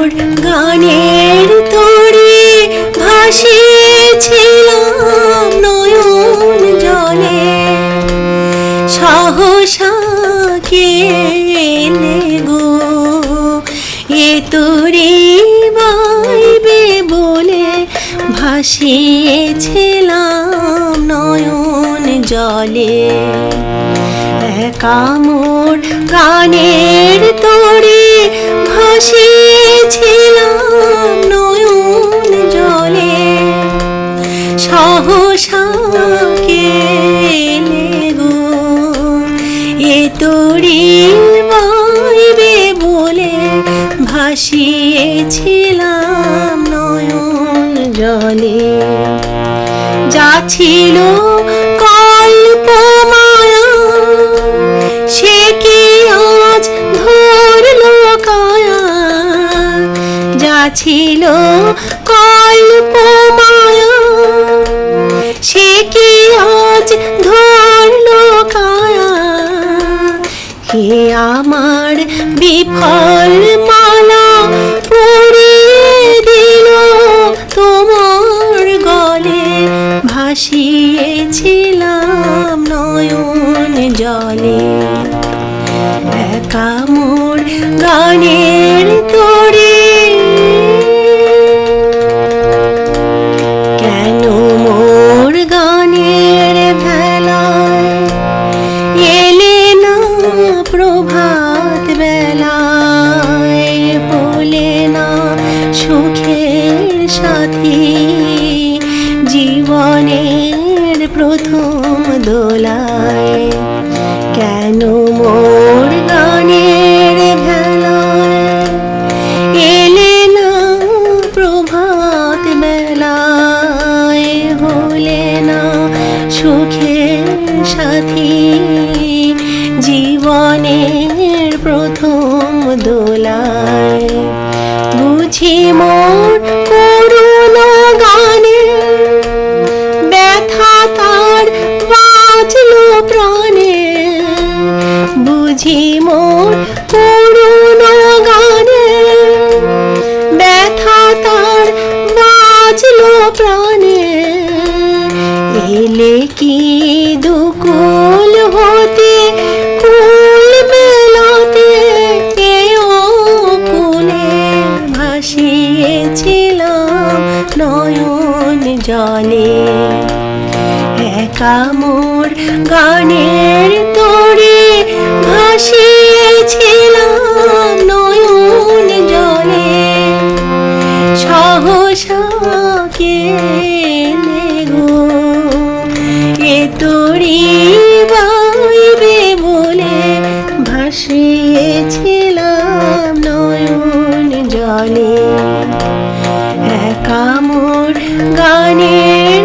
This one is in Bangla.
মোর গানের তোরে ভাসিয়েছিলাম নয়ন জলে, সহসা কে এলে গো এ তোরে বাইবে বলে, ভাসিয়েছিলাম নয়ন জলে। একা মোর গানের তোরে ভাসিয়েছিলাম নয়ন জলে, সহসা কে এলে গো এ তোরে বাইবে বলে, ভাসিয়েছিলাম নয়ন জলে। যা ছিল কল্পমায়া সে কি আজ ধরলো কায়া, যা ছিল কল্পমায়া সে কি আজ ধরলো কায়া। কে আমার বিফল মালা পরিয়ে দিল তোমার গলে, ভাসিয়েছিলাম নয়ন জলে। একা মোর গানের তোরে কেন মোর গানের ভেলায় এলে না প্রভাত বেলায়, বলে না সুখের সাথী জীবনের প্রথম দোলায়। কেন মোর গানের ভেলায় এলে না প্রভাত বেলায়, হলে না সুখের সাথী জীবনের প্রথম দোলায়। বুঝি মোর করুণ গানে ব্যথা তার বাজলো প্রাণে, বুঝি মোর করুণ গানে ব্যথা তার বাজলো প্রাণে। এলে কি দুকুল হতে কুল মেলাতে, এও কুলে ভাসিয়েছিলাম নয়ন জলে। একা মোর গানের তোরে ভাসিয়েছিলাম নয়ন জলে, সহসা কে এলে গো এ তোরে বাইবে বলে, ভাসিয়েছিলাম নয়ন জলে। একা মোর গানের